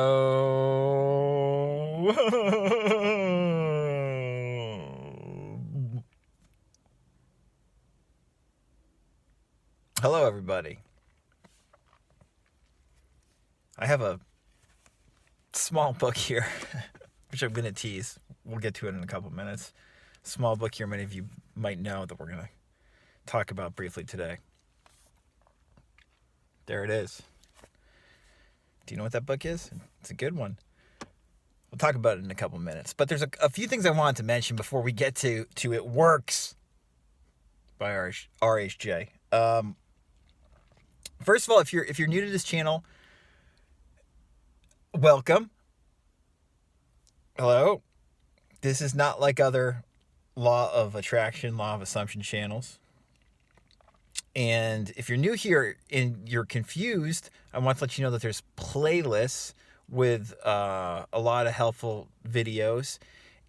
Oh. Hello, everybody. I have a small book here, which I'm going to tease. We'll get to it in a couple minutes. Small book here, many of you might know that we're going to talk about briefly today. There it is. Do you know what that book is? It's a good one. We'll talk about it in a couple minutes. But there's a few things I wanted to mention before we get to It Works by RHJ. First of all, if you're new to this channel, welcome. Hello. This is not like other law of attraction, law of assumption channels. And if you're new here and you're confused, I want to let you know that there's playlists with a lot of helpful videos.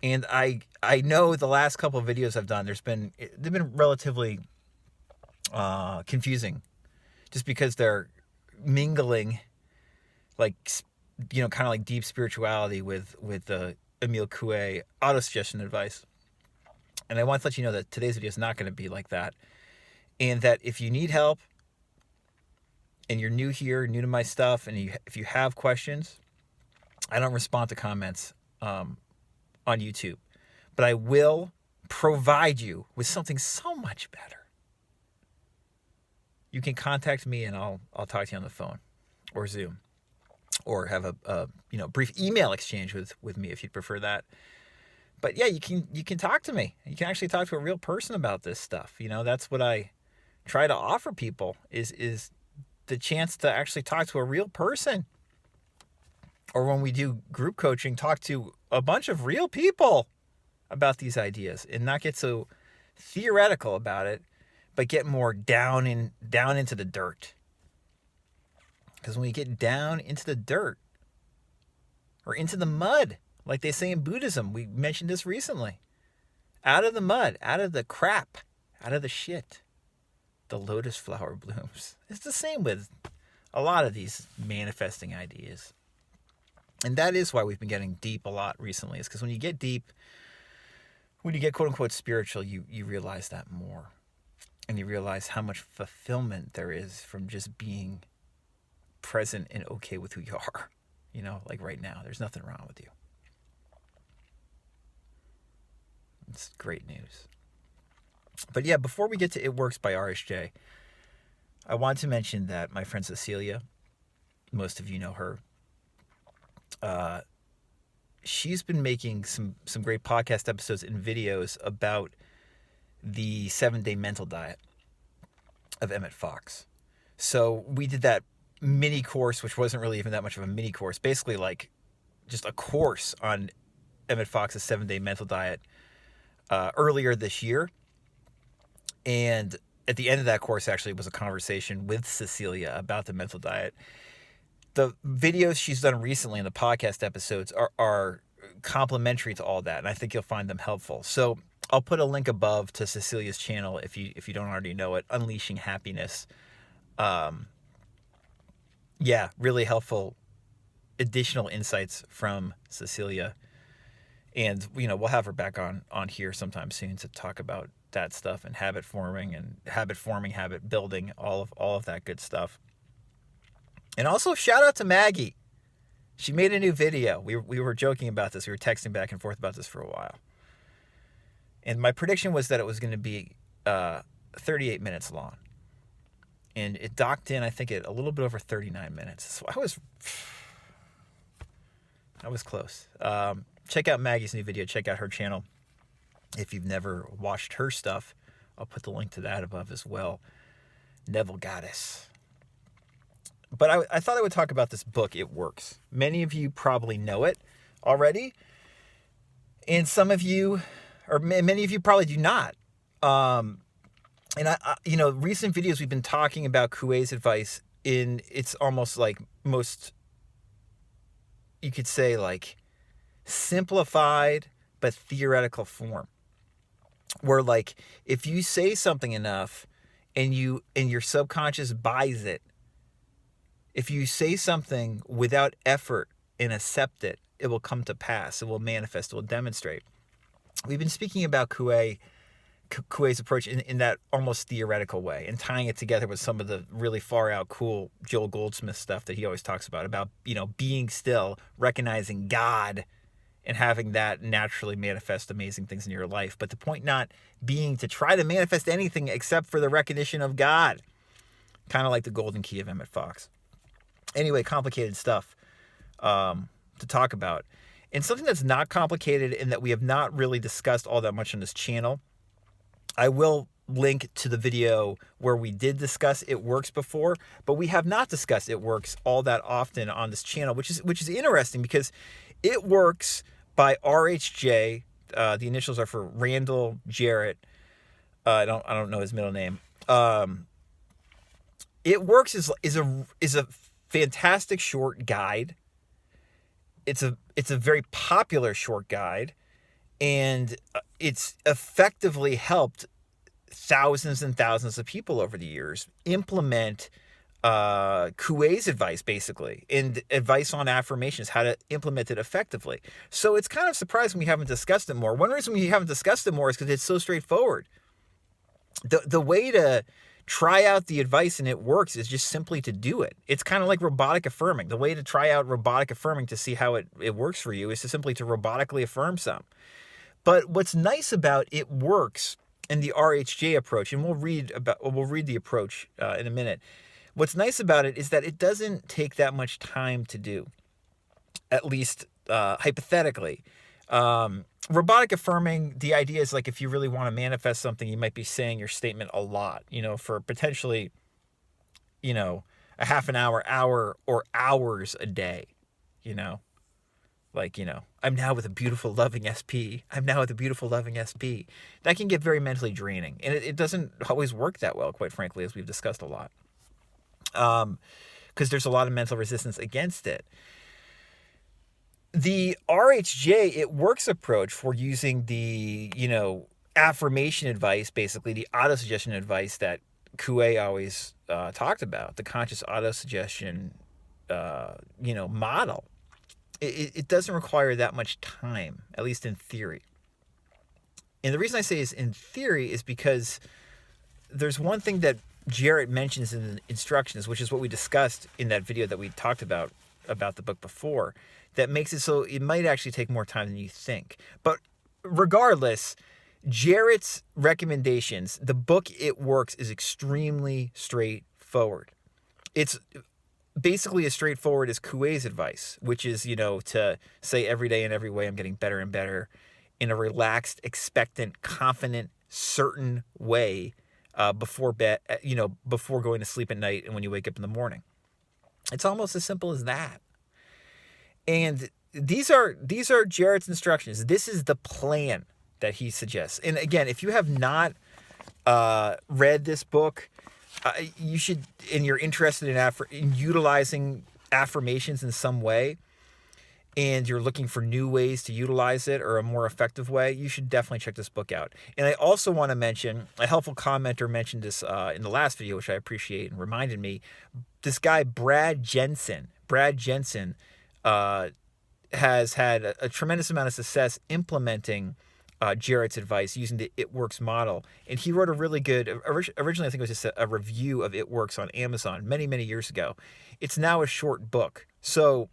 And I know the last couple of videos I've done, they've been relatively confusing, just because they're mingling, like, kind of like deep spirituality with the Emile Coué auto-suggestion advice. And I want to let you know that today's video is not going to be like that. And that if you need help and you're new here, new to my stuff, and if you have questions, I don't respond to comments on YouTube. But I will provide you with something so much better. You can contact me and I'll talk to you on the phone or Zoom, or have a brief email exchange with me if you'd prefer that. But yeah, you can talk to me. You can actually talk to a real person about this stuff. That's what I try to offer people is the chance to actually talk to a real person. Or when we do group coaching, talk to a bunch of real people about these ideas and not get so theoretical about it, but get more down into the dirt. Because when we get down into the dirt or into the mud, like they say in Buddhism, we mentioned this recently, out of the mud, out of the crap, out of the shit, the lotus flower blooms. It's the same with a lot of these manifesting ideas. And that is why we've been getting deep a lot recently, is because when you get deep, when you get quote unquote spiritual, you realize that more. And you realize how much fulfillment there is from just being present and okay with who you are. Like right now, there's nothing wrong with you. It's great news. But yeah, before we get to It Works by RSJ, I want to mention that my friend Cecilia, most of you know her, she's been making some great podcast episodes and videos about the 7-day mental diet of Emmett Fox. So we did that mini course, which wasn't really even that much of a mini course, basically like just a course on Emmett Fox's 7-day mental diet earlier this year. And at the end of that course actually was a conversation with Cecilia about the mental diet. The videos she's done recently in the podcast episodes are complementary to all that, and I think you'll find them helpful. So I'll put a link above to Cecilia's channel if you don't already know it, Unleashing Happiness. Really helpful additional insights from Cecilia. And, we'll have her back on here sometime soon to talk about that stuff and habit forming, habit building, all of that good stuff. And also shout out to Maggie. She made a new video. We were joking about this. We were texting back and forth about this for a while. And my prediction was that it was going to be 38 minutes long. And it docked in, I think, at a little bit over 39 minutes. So I was close. Check out Maggie's new video. Check out her channel. If you've never watched her stuff, I'll put the link to that above as well. Neville Goddess. But I thought I would talk about this book, It Works. Many of you probably know it already. And some of you, or many of you probably do not. And recent videos we've been talking about Coué's advice in it's almost like most, you could say, like simplified but theoretical form. Where like if you say something enough and your subconscious buys it, if you say something without effort and accept it, it will come to pass. It will manifest. It will demonstrate. We've been speaking about Coué's approach in that almost theoretical way, and tying it together with some of the really far out cool Joel Goldsmith stuff that he always talks about, being still, recognizing God, and having that naturally manifest amazing things in your life. But the point not being to try to manifest anything except for the recognition of God. Kind of like the golden key of Emmett Fox. Anyway, complicated stuff to talk about. And something that's not complicated and that we have not really discussed all that much on this channel, I will link to the video where we did discuss It Works before, but we have not discussed It Works all that often on this channel, which is interesting because It Works by RHJ. The initials are for Randall Jarrett. I don't know his middle name. It Works is a fantastic short guide. It's a very popular short guide, and it's effectively helped thousands and thousands of people over the years implement Coué's advice, basically, and advice on affirmations, how to implement it effectively. So it's kind of surprising we haven't discussed it more. One reason we haven't discussed it more is because it's so straightforward. The way to try out the advice and it works is just simply to do it. It's kind of like robotic affirming. The way to try out robotic affirming to see how it works for you is to simply to robotically affirm some. But what's nice about It Works and the RHJ approach, and we'll read the approach in a minute. What's nice about it is that it doesn't take that much time to do, at least hypothetically. Robotic affirming, the idea is like if you really want to manifest something, you might be saying your statement a lot, for potentially, a half an hour, or hours a day, Like, I'm now with a beautiful, loving SP. I'm now with a beautiful, loving SP. That can get very mentally draining. And it doesn't always work that well, quite frankly, as we've discussed a lot. Because there's a lot of mental resistance against it. The RHJ, It Works approach for using the, affirmation advice, basically the autosuggestion advice that Coué always talked about, the conscious autosuggestion, model. It doesn't require that much time, at least in theory. And the reason I say is in theory is because there's one thing that Jarrett mentions in the instructions, which is what we discussed in that video that we talked about the book before, that makes it so it might actually take more time than you think. But regardless, Jarrett's recommendations, the book It Works is extremely straightforward. It's basically as straightforward as Coué's advice, which is, to say every day in every way I'm getting better and better in a relaxed, expectant, confident, certain way before bed, before going to sleep at night and when you wake up in the morning. It's almost as simple as that. And these are Jarrett's instructions. This is the plan that he suggests. And again, if you have not read this book, you should, and you're interested in utilizing affirmations in some way, and you're looking for new ways to utilize it or a more effective way, you should definitely check this book out. And I also want to mention, a helpful commenter mentioned this in the last video, which I appreciate and reminded me, this guy, Brad Jensen. Has had a tremendous amount of success implementing Jarrett's advice using the It Works model. And he wrote a really good, originally I think it was just a review of It Works on Amazon many, many years ago. It's now a short book. So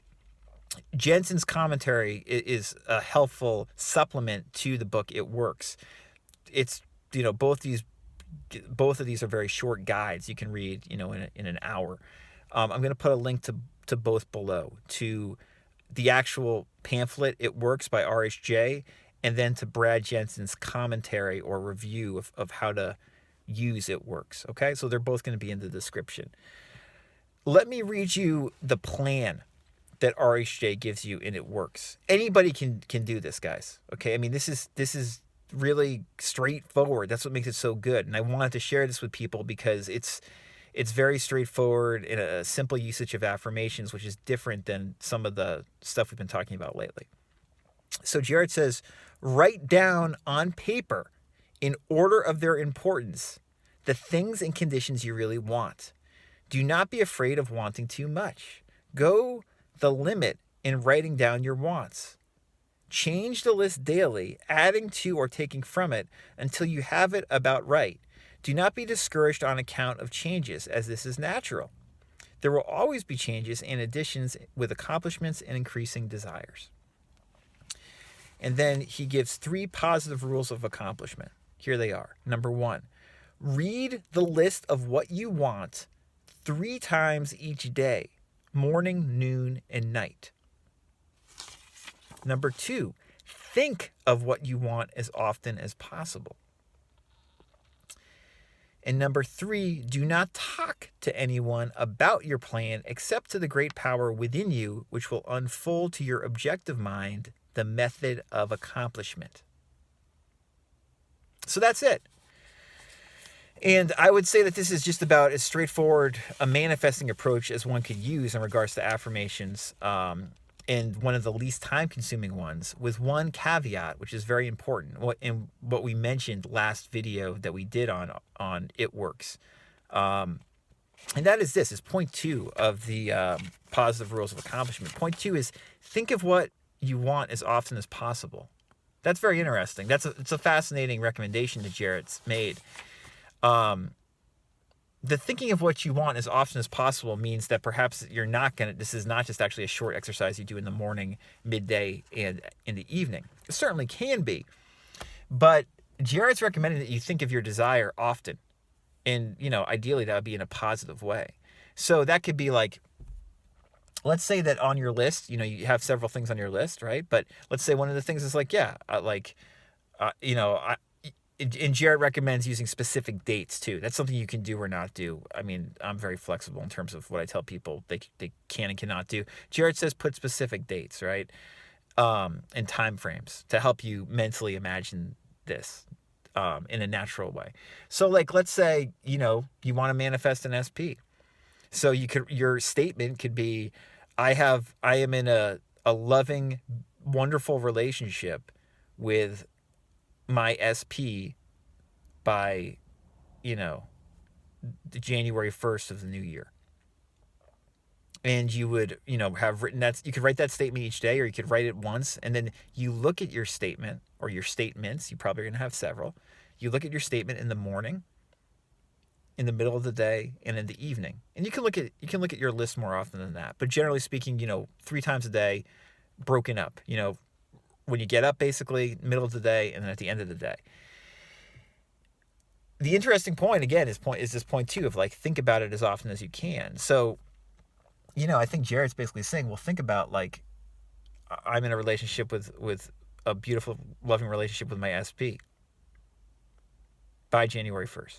Jensen's commentary is a helpful supplement to the book It Works. It's, both of these are very short guides you can read, in an hour. I'm going to put a link to both below, to the actual pamphlet It Works by RHJ, and then to Brad Jensen's commentary or review of how to use It Works. Okay, so they're both going to be in the description. Let me read you the plan that RHJ gives you in It Works. Anybody can do this, guys. Okay, I mean, this is really straightforward. That's what makes it so good. And I wanted to share this with people because it's very straightforward in a simple usage of affirmations, which is different than some of the stuff we've been talking about lately. So Jarrett says, write down on paper, in order of their importance, the things and conditions you really want. Do not be afraid of wanting too much. Go the limit in writing down your wants. Change the list daily, adding to or taking from it until you have it about right. Do not be discouraged on account of changes, as this is natural. There will always be changes and additions with accomplishments and increasing desires. And then he gives 3 positive rules of accomplishment. Here they are. Number 1, read the list of what you want 3 times each day, morning, noon, and night. Number 2, think of what you want as often as possible. And number 3, do not talk to anyone about your plan except to the great power within you, which will unfold to your objective mind the method of accomplishment. So that's it. And I would say that this is just about as straightforward a manifesting approach as one could use in regards to affirmations, and one of the least time-consuming ones, with one caveat, which is very important, what we mentioned last video that we did on It Works. And that is this, is point 2 of the positive rules of accomplishment. Point 2 is think of what you want as often as possible. That's very interesting. It's a fascinating recommendation that Jarrett's made. The thinking of what you want as often as possible means that perhaps this is not just actually a short exercise you do in the morning, midday, and in the evening. It certainly can be. But Jarrett's recommending that you think of your desire often. And, ideally that would be in a positive way. So that could be like, let's say that on your list, you have several things on your list, right? But let's say one of the things is like, and Jarrett recommends using specific dates too. That's something you can do or not do. I mean, I'm very flexible in terms of what I tell people they can and cannot do. Jarrett says put specific dates, right? And time frames to help you mentally imagine this in a natural way. So like, let's say, you want to manifest an SP. So your statement could be, I am in a loving, wonderful relationship with my SP by, the January 1st of the new year. And you would, have written that, you could write that statement each day, or you could write it once, and then you look at your statement or your statements. You probably are going to have several. You look at your statement in the morning, in the middle of the day, and in the evening. And you can look at your list more often than that. But generally speaking, 3 times a day, broken up, when you get up, basically, middle of the day, and then at the end of the day. The interesting point, again, is this point 2 of like, think about it as often as you can. So, I think Jarrett's basically saying, well, think about like, I'm in a relationship with a beautiful, loving relationship with my SP by January 1st.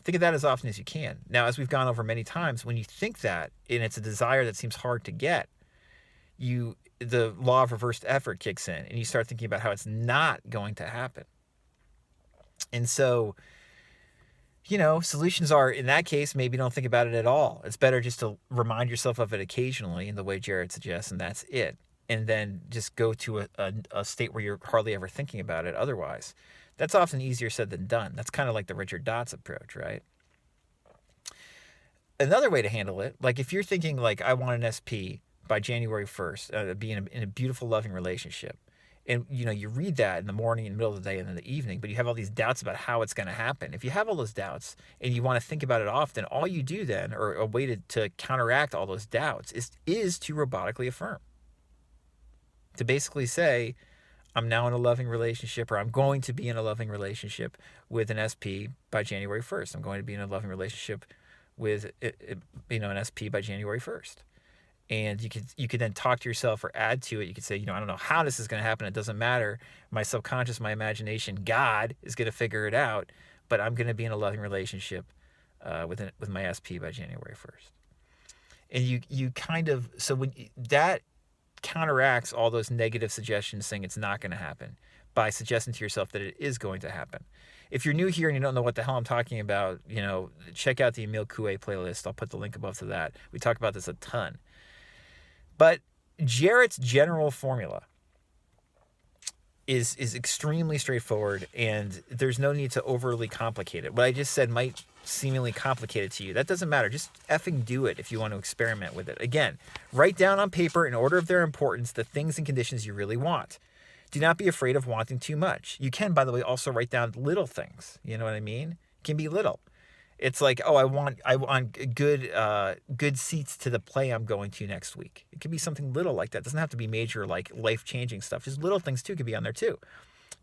Think of that as often as you can. Now, as we've gone over many times, when you think that, and it's a desire that seems hard to get, the law of reversed effort kicks in, and you start thinking about how it's not going to happen. And so, solutions are, in that case, maybe don't think about it at all. It's better just to remind yourself of it occasionally in the way Jarrett suggests, and that's it. And then just go to a state where you're hardly ever thinking about it otherwise. That's often easier said than done. That's kind of like the Richard Dot's approach, right? Another way to handle it, like if you're thinking like, I want an SP by January 1st, be in a beautiful, loving relationship. And, you read that in the morning, in the middle of the day, and in the evening, but you have all these doubts about how it's going to happen. If you have all those doubts and you want to think about it often, all you do then, or a way to counteract all those doubts, is to robotically affirm. To basically say, I'm now in a loving relationship, or I'm going to be in a loving relationship with an SP by January 1st. I'm going to be in a loving relationship with, an SP by January 1st. And you could then talk to yourself or add to it. You could say, I don't know how this is going to happen. It doesn't matter. My subconscious, my imagination, God is going to figure it out. But I'm going to be in a loving relationship with my SP by January 1st. And you kind of, so when that counteracts all those negative suggestions saying it's not going to happen by suggesting to yourself that it is going to happen. If you're new here and you don't know what the hell I'm talking about, check out the Emile Coué playlist. I'll put the link above to that. We talk about this a ton. But Jarrett's general formula is extremely straightforward, and there's no need to overly complicate it. What I just said might seemingly complicated to you. That doesn't matter. Just effing do it if you want to experiment with it. Again, write down on paper in order of their importance the things and conditions you really want. Do not be afraid of wanting too much. You can, by the way, also write down little things. You know what I mean? It can be little. It's like, oh, I want good seats to the play I'm going to next week. It can be something little like that. It doesn't have to be major, like life-changing stuff. Just little things too can be on there too.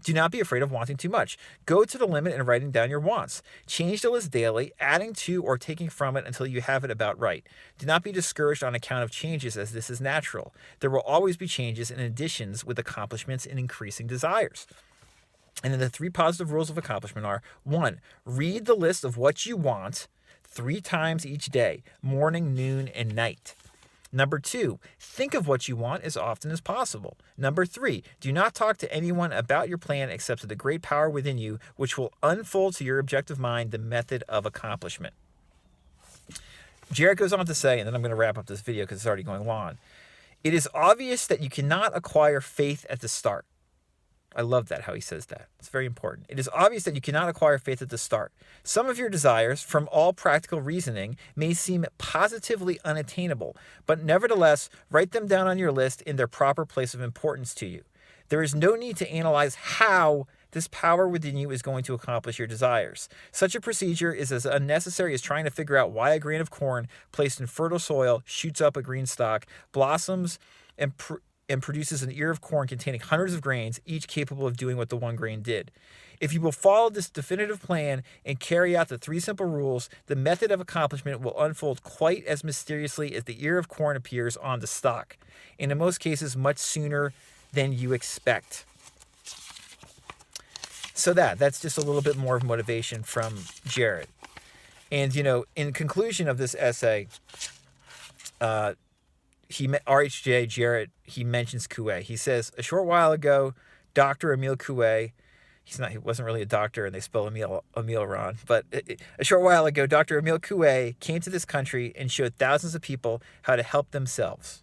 Do not be afraid of wanting too much. Go to the limit in writing down your wants. Change the list daily, adding to or taking from it until you have it about right. Do not be discouraged on account of changes, as this is natural. There will always be changes and additions with accomplishments and increasing desires. And then the 3 positive rules of accomplishment are: 1, read the list of what you want 3 times each day, morning, noon, and night. Number 2, think of what you want as often as possible. Number 3, do not talk to anyone about your plan except to the great power within you, which will unfold to your objective mind the method of accomplishment. Jarrett goes on to say, and then I'm going to wrap up this video because it's already going long, it is obvious that you cannot acquire faith at the start. I love that, how he says that. It's very important. It is obvious that you cannot acquire faith at the start. Some of your desires, from all practical reasoning, may seem positively unattainable, but nevertheless, write them down on your list in their proper place of importance to you. There is no need to analyze how this power within you is going to accomplish your desires. Such a procedure is as unnecessary as trying to figure out why a grain of corn placed in fertile soil shoots up a green stalk, blossoms, and produces an ear of corn containing hundreds of grains, each capable of doing what the one grain did. If you will follow this definitive plan and carry out the 3 simple rules, the method of accomplishment will unfold quite as mysteriously as the ear of corn appears on the stalk, and in most cases much sooner than you expect. So that's just a little bit more of motivation from Jarrett. And, in conclusion of this essay, RHJ Jarrett, he mentions Coué. He says, a short while ago, Dr. Emile Coué, he wasn't really a doctor, and they spell Emile wrong, but a short while ago, Dr. Emile Coué came to this country and showed thousands of people how to help themselves.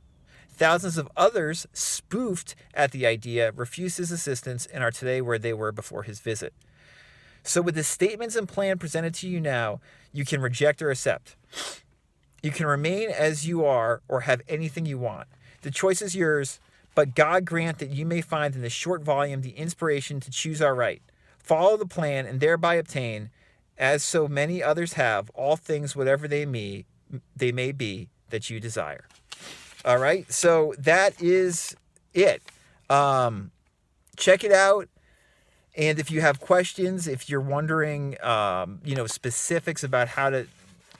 Thousands of others spoofed at the idea, refused his assistance, and are today where they were before his visit. So with the statements and plan presented to you now, you can reject or accept. You can remain as you are or have anything you want. The choice is yours, but God grant that you may find in this short volume the inspiration to choose aright. Follow the plan and thereby obtain, as so many others have, all things whatever they may be that you desire. All right, so that is it. Check it out. And if you have questions, if you're wondering, specifics about how to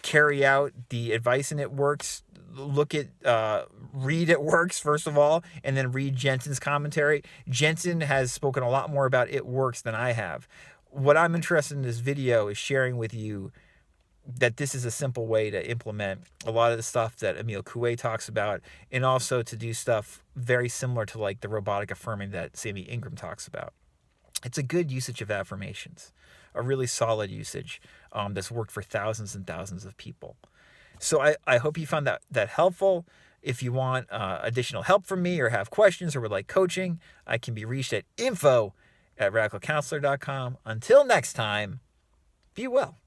carry out the advice in It Works, read It Works first of all, and then read Jensen's commentary. Jensen has spoken a lot more about It Works than I have. What I'm interested in this video is sharing with you that this is a simple way to implement a lot of the stuff that Emile Coué talks about, and also to do stuff very similar to like the robotic affirming that Sammy Ingram talks about. It's a good usage of affirmations, a really solid usage that's worked for thousands and thousands of people. So I hope you found that helpful. If you want additional help from me or have questions or would like coaching, I can be reached at info@radicalcounselor.com. Until next time, be well.